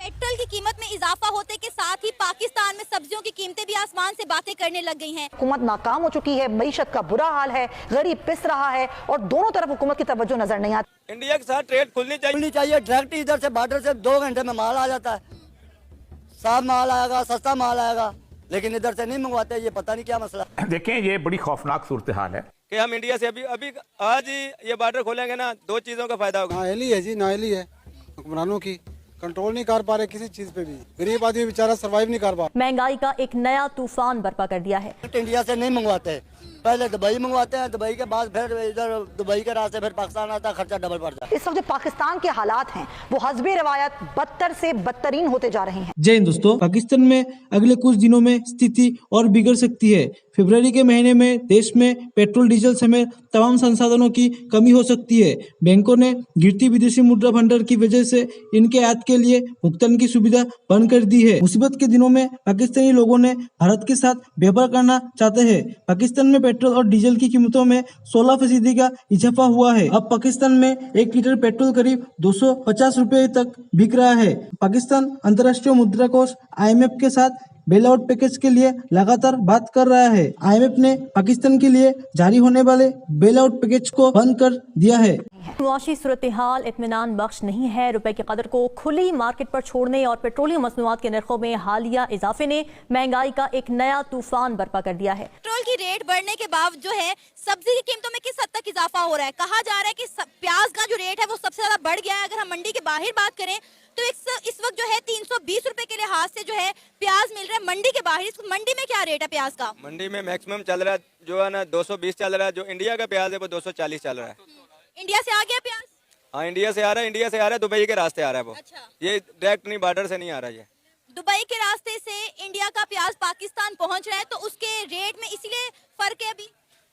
Petrol की कीमत में इजाफा होते के साथ ही पाकिस्तान में सब्जियों की कीमतें भी आसमान से बातें करने लग गई हैं। हुकूमत नाकाम हो चुकी है, मईशत का बुरा हाल है, गरीब पिस रहा है और दोनों तरफ हुकूमत की तवज्जो नजर नहीं आती। इंडिया के साथ ट्रेड खुलनी चाहिए। डायरेक्ट इधर से बॉर्डर से 2 घंटे में माल आ जाता है, साफ माल आएगा, सस्ता माल आएगा, लेकिन इधर से नहीं मंगवाते। ये पता नहीं क्या मसला। देखें, ये बड़ी खौफनाक सूरत हाल है कि हम इंडिया से अभी आज ही ये बॉर्डर खोलेंगे ना, 2 चीजों का फायदा होगा। नाअहली है जी, नाअहली है हुक्मरानों की, कंट्रोल नहीं कर पा रहे किसी चीज पे भी। गरीब आदमी बेचारा सर्वाइव नहीं कर पा रहा। महंगाई का एक नया तूफान बर्पा कर दिया है। इंडिया से नहीं मंगवाते, पहले दुबई मंगवाते हैं, दुबई के बाद फिर इधर दुबई के रास्ते फिर पाकिस्तान आता है, खर्चा डबल पड़ जाता है। इस वक्त जो पाकिस्तान के हालात हैं वो हस्बे रवायत बदतर से बदतरीन होते जा रहे हैं। जय हिंद दोस्तों, पाकिस्तान में अगले कुछ दिनों में स्थिति और बिगड़ सकती है। फरवरी के महीने में देश में पेट्रोल डीजल समेत तमाम संसाधनों की कमी हो सकती है। बैंकों ने गिरती विदेशी मुद्रा भंडार की वजह से इनके आयात के लिए भुगतान की सुविधा बंद कर दी है। मुसीबत के दिनों में पाकिस्तानी लोगों ने भारत के साथ व्यापार करना चाहते हैं। पाकिस्तान में पेट्रोल और डीजल की कीमतों में 16% का इजाफा हुआ है। अब पाकिस्तान में 1 लीटर पेट्रोल करीब 250 रुपए तक बिक रहा है। पाकिस्तान अंतर्राष्ट्रीय मुद्रा कोष IMF के साथ बेल आउट पैकेज के लिए लगातार बात कर रहा है। IMF ने पाकिस्तान के लिए जारी होने वाले बेल आउट पैकेज को बंद कर दिया है। मुआशी सूरत हाल इत्मीनान बख्श नहीं है। रुपए की कदर को खुली मार्केट पर छोड़ने और पेट्रोलियम मसनूआत के नरखों में हालिया इजाफे ने महंगाई का एक नया तूफान बर्पा कर दिया है। पेट्रोल की रेट बढ़ने के बावजूद जो है सब्जी की कीमतों में किस हद तक इजाफा हो रहा है। कहा जा रहा है कि प्याज का जो रेट है वो सबसे ज्यादा बढ़ गया है। अगर हम मंडी के बाहर बात करें तो इस वक्त जो है 320 रुपए के लिहाज से जो है प्याज मिल रहा है मंडी के बाहर। मंडी में क्या रेट है प्याज का? मंडी में मैक्सिमम चल रहा है जो है ना 220 चल रहा है। जो इंडिया का प्याज है वो 240 चल रहा है। इंडिया से आ गया प्याज? हाँ, इंडिया से आ रहा है, दुबई के रास्ते आ रहा है वो। अच्छा। ये डायरेक्ट नहीं, बॉर्डर से नहीं आ रहा है। दुबई के रास्ते से इंडिया का प्याज पाकिस्तान पहुंच रहा है तो उसके रेट में इसीलिए फर्क है अभी?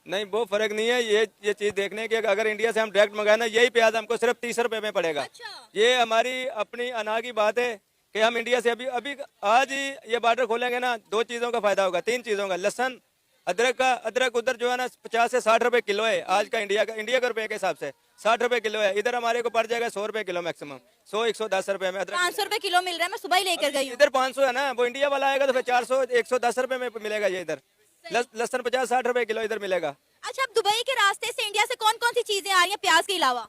नहीं, वो फर्क नहीं है। ये चीज देखने की, अगर इंडिया से हम डायरेक्ट मंगाए ना, यही प्याज हमको सिर्फ 30 रुपए में पड़ेगा। अच्छा। ये हमारी अपनी अना की बात है कि हम इंडिया से अभी आज ही ये बॉर्डर खोलेंगे ना, 2 चीजों का फायदा होगा, 3 चीजों का। लहसन, अदरक उधर जो है ना 50 से 60 रुपए किलो है आज का। इंडिया का रुपए के हिसाब से 60 रुपए किलो है। इधर हमारे को पड़ जाएगा 100 रुपए किलो मैक्सिमम, 100-110 रुपए में। 500 रुपए किलो मिल रहा है, मैं सुबह ही लेकर गई हूँ। इधर 500 है ना, वो इंडिया वाला आएगा तो फिर 400-110 रुपए में मिलेगा ये इधर। लहसन 50-60 रुपए किलो इधर मिलेगा। अच्छा, अब दुबई के रास्ते से इंडिया से कौन कौन सी चीजें आ रही हैं प्याज के अलावा?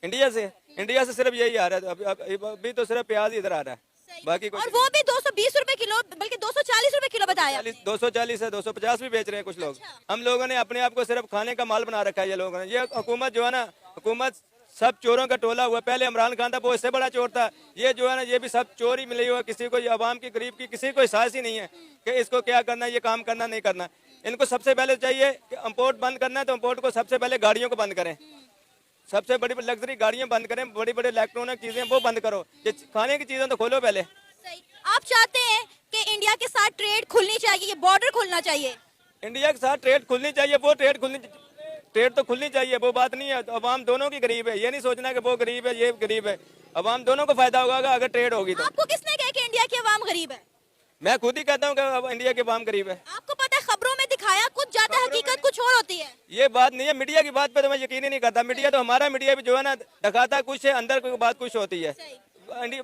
इंडिया से सिर्फ यही आ रहा है अभी तो सिर्फ प्याज इधर आ रहा है, बाकी कुछ। और वो भी 220 रुपए किलो, बल्कि 240 रुपए किलो बताया। 240 है, 250 भी बेच रहे हैं कुछ लोग। अच्छा। हम लोगों ने अपने आप को सिर्फ खाने का माल बना रखा है। ये लोगों ने, ये हुकूमत जो है ना, हुकूमत सब चोरों का टोला हुआ। पहले इमरान खान था, वो इससे बड़ा चोर था। ये जो है ना, ये भी सब चोर ही मिले हुआ। किसी को, अवाम की, गरीब की किसी को एहसास ही नहीं है कि इसको क्या करना है, ये काम करना नहीं करना। इनको सबसे पहले चाहिए कि इम्पोर्ट बंद करना है तो इम्पोर्ट को सबसे पहले गाड़ियों को बंद करें। सबसे बड़ी लग्जरी गाड़ियां बंद करें, बड़ी बड़ी इलेक्ट्रॉनिक चीजें वो बंद करो। ये खाने की चीजें तो खोलो पहले। सही। आप चाहते हैं कि इंडिया के साथ ट्रेड खुलनी चाहिए, ये बॉर्डर खुलना चाहिए? इंडिया के साथ ट्रेड खुलनी चाहिए, वो ट्रेड तो खुलनी चाहिए, वो बात नहीं है। तो अवाम दोनों की गरीब है, ये नहीं सोचना कि वो गरीब है ये गरीब है। अवाम दोनों को फायदा होगा अगर ट्रेड होगी तो। आपको किसने कहा कि इंडिया की अवाम गरीब है? मैं खुद ही कहता हूँ कि अब इंडिया की अवाम गरीब है। आपको पता है खबरों में दिखाया कुछ जाता है, हकीकत कुछ और होती है। ये बात नहीं है। मीडिया की बात पे तो मैं यकीन ही नहीं करता। मीडिया तो हमारा मीडिया भी जो है ना, दिखाता कुछ है, अंदर की बात कुछ होती है।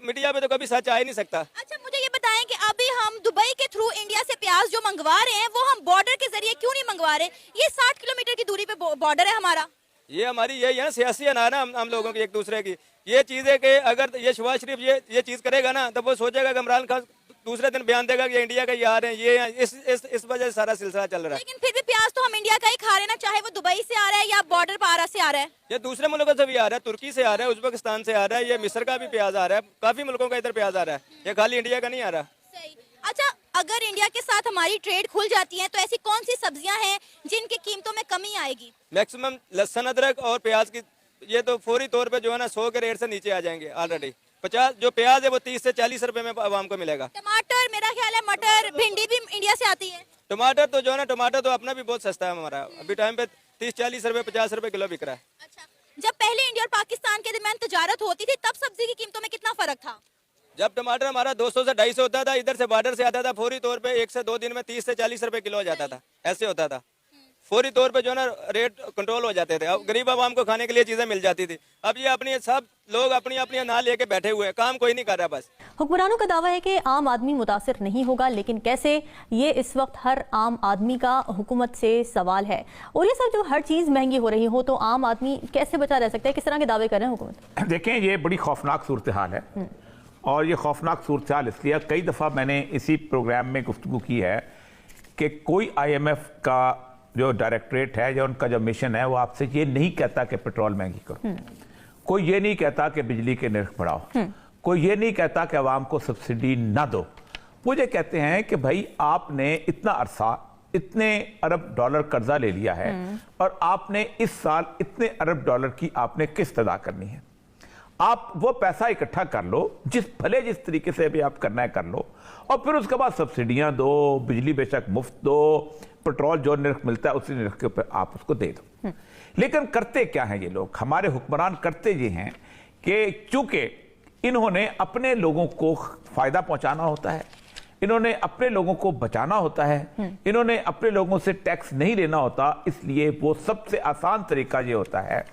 मीडिया पे तो कभी सच आ ही नहीं सकता। अच्छा, मुझे ये बताएं कि अभी हम दुबई के थ्रू इंडिया से प्याज जो मंगवा रहे हैं वो हम बॉर्डर के जरिए क्यों नहीं मंगवा रहे? ये 60 किलोमीटर की दूरी पे बॉर्डर है हमारा। ये हमारी यही है सियासी अनाना हम लोगों की एक दूसरे की। ये चीज है कि अगर ये शहबाज शरीफ ये चीज करेगा ना, तो वो सोचेगा कि इमरान खान दूसरे दिन बयान देगा कि इंडिया का ये आ रहे हैं, ये इस वजह से सारा सिलसिला चल रहा है। लेकिन फिर भी प्याज तो हम इंडिया का ही खा रहे हैं ना, चाहे वो दुबई से आ रहा है या बॉर्डर पारा से आ रहा है। ये दूसरे मुल्कों से भी आ रहा है, तुर्की से आ रहा है, उज्बेकिस्तान से आ रहा है, ये मिस्र का भी प्याज आ रहा है, काफी मुल्कों का इधर प्याज आ रहा है। ये खाली इंडिया का नहीं आ रहा। सही। अच्छा, अगर इंडिया के साथ हमारी ट्रेड खुल जाती है तो ऐसी कौन सी सब्जियां हैं जिनकी कीमतों में कमी आएगी? मैक्सिमम लहसन, अदरक और प्याज की, ये तो फौरी तौर पे जो है ना 100 के रेट से नीचे आ जाएंगे ऑलरेडी। 50 जो प्याज है वो 30 से 40 रुपए में आवाम को मिलेगा। टमाटर, मेरा ख्याल है मटर, भिंडी भी इंडिया से आती है। टमाटर तो जो है ना, टमाटर तो अपना भी बहुत सस्ता है हमारा। अभी टाइम पे 30-40 रुपए 50 रुपए किलो बिक रहा है। अच्छा, जब पहले इंडिया और पाकिस्तान के दरमियान तजारत होती थी तब सब्जी की कीमतों में कितना फर्क था? जब टमाटर हमारा 200 से 250 होता था, इधर से बॉर्डर से आता था, फौरी तौर पे 1 से 2 दिन में 30 से 40 रुपए किलो हो जाता था। ऐसे होता था। फौरी तौर पे जो है ना रेट कंट्रोल हो जाते थे। अब गरीब आवाम को खाने के लिए चीजें मिल जाती थी। अब ये अपनी सब लोग अपनी अपनी ना लेके बैठे हुए हैं, काम कोई नहीं कर रहा। बस हुक्मरानों का दावा है कि आम आदमी मुतासिर नहीं होगा, लेकिन कैसे, ये इस वक्त हर आम आदमी का हुकूमत से सवाल है। और ये सब जो हर चीज़ महंगी हो रही हो तो आम आदमी कैसे बचा रह सकता है? किस तरह के दावे कर रहे हैं हुकूमत? देखें, ये बड़ी खौफनाक सूरत हाल है और ये खौफनाक सूरत हाल इसलिए, कई दफ़ा मैंने इसी प्रोग्राम में गुफ्तगू की है कि कोई IMF का जो डायरेक्टरेट है या उनका जो मिशन है वो आपसे ये नहीं कहता कि पेट्रोल महंगी करो, कोई ये नहीं कहता कि बिजली के निर्ख बढ़ाओ, कोई ये नहीं कहता कि आवाम को सब्सिडी ना दो। वो ये कहते हैं कि भाई आपने इतना अरसा इतने अरब डॉलर कर्जा ले लिया है और आपने इस साल इतने अरब डॉलर की आपने किस्त अदा करनी है। आप वो पैसा इकट्ठा कर लो, जिस तरीके से भी आप करना है कर लो, और फिर उसके बाद सब्सिडियां दो, बिजली बेशक मुफ्त दो, पेट्रोल जो निर्ख मिलता है उसी निर्ख के ऊपर आप उसको दे दो। लेकिन करते क्या हैं ये लोग, हमारे हुक्मरान करते ये हैं कि चूंकि इन्होंने अपने लोगों को फायदा पहुंचाना होता है, इन्होंने अपने लोगों को बचाना होता है, इन्होंने अपने लोगों से टैक्स नहीं लेना होता, इसलिए वो सबसे आसान तरीका ये होता है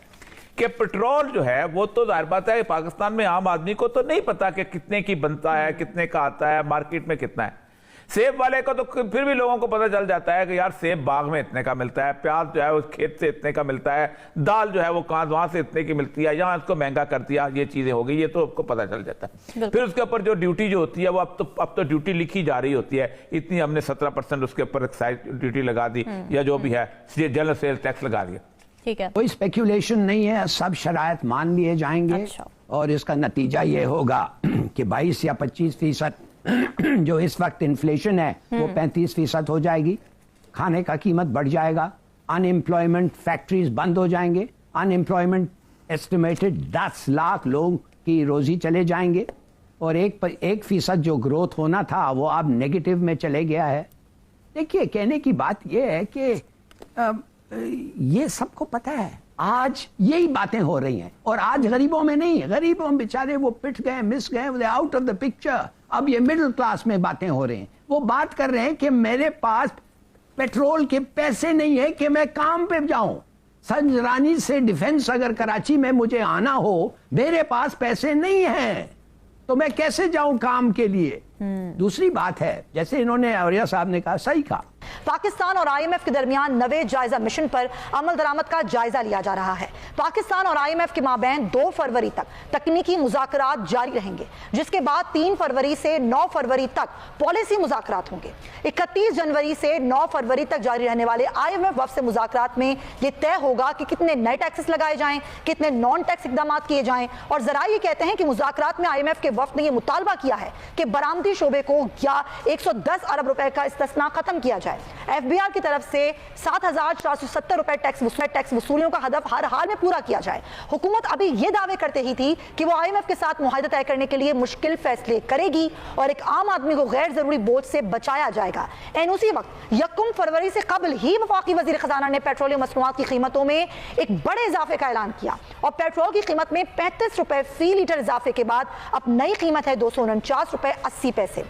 कि पेट्रोल जो है वो तो जाहिर बात है पाकिस्तान में आम आदमी को तो नहीं पता कि कितने की बनता है, कितने का आता है, मार्केट में कितना है। सेब वाले को तो फिर भी लोगों को पता चल जाता है कि यार सेब बाग में इतने का मिलता है, प्याज जो है उस खेत से इतने का मिलता है, दाल जो है वो कहां वहां से इतने की मिलती है, यहाँ इसको महंगा कर दिया, ये चीजें हो गई, ये तो आपको पता चल जाता है। फिर उसके ऊपर जो ड्यूटी जो होती है वो अब तो ड्यूटी लिखी जा रही होती है, इतनी हमने 17% उसके ऊपर एक्साइज ड्यूटी लगा दी या जो भी है जनरल सेल टैक्स लगा दिया। ठीक है, कोई स्पेक्यूलेशन नहीं है, सब शरायत मान लिए जाएंगे। अच्छा। और इसका नतीजा ये होगा कि 22 या 25% जो इस वक्त इन्फ्लेशन है वो 35% हो जाएगी, खाने का कीमत बढ़ जाएगा, अनएम्प्लॉयमेंट, फैक्ट्रीज बंद हो जाएंगे, अनएम्प्लॉयमेंट एस्टिमेटेड 10 लाख लोग की रोजी चले जाएंगे, और 1% जो ग्रोथ होना था वो अब नेगेटिव में चले गया है। देखिए, कहने की बात ये है कि ये सबको पता है, आज यही बातें हो रही हैं, और आज गरीबों में नहीं, गरीबों बेचारे वो पिट गए, मिस गए, आउट ऑफ द पिक्चर। अब ये मिडिल क्लास में बातें हो रही हैं, वो बात कर रहे हैं कि मेरे पास पेट्रोल के पैसे नहीं है कि मैं काम पे जाऊं, संजरानी से डिफेंस अगर कराची में मुझे आना हो, मेरे पास पैसे नहीं हैं तो मैं कैसे जाऊं काम के लिए। दूसरी बात है, जैसे इन्होंने औरिया साहब ने कहा, सही कहा, पाकिस्तान और IMF के दरमियान नवे जायजा मिशन पर अमल दरामद का जायजा लिया जा रहा है। पाकिस्तान और IMF के माबैन 2 फरवरी तक तकनीकी मुज़ाकरात जारी रहेंगे, जिसके बाद 3 फरवरी से 9 फरवरी तक पॉलिसी मुज़ाकरात होंगे। 31 जनवरी से 9 फरवरी तक जारी रहने वाले IMF वफ़द से मुज़ाकरात में यह तय होगा कि कितने नए टैक्सेस लगाए जाएं, कितने नॉन टैक्स इकदाम किए जाएं। और जरा ये कहते हैं कि मुज़ाकरात में IMF के वफ़द ने यह मुतालबा किया है कि बरामदी शोबे को या 110 अरब रुपए का इस्तिस्ना खत्म किया जाए। FBR की तरफ से 7,470 रुपए टैक्स वसूलियों का हदफ हर हाल में पूरा किया जाए। हुकूमत अभी ये दावे करते ही थी कि वो IMF के साथ मुआहदा तय करने के लिए मुश्किल फैसले करेगी और एक आम आदमी को गैर जरूरी बोझ से बचाया जाएगा। उसी वक्त 1 फरवरी से कबल ही वफाकी वजीर खजाना ने पेट्रोलियम मसनूआत की कीमतों में एक बड़े इजाफे का ऐलान किया और पेट्रोल की कीमत में 35 रुपए फी लीटर इजाफे के बाद अब नई कीमत है 249 रुपए 80 पैसे।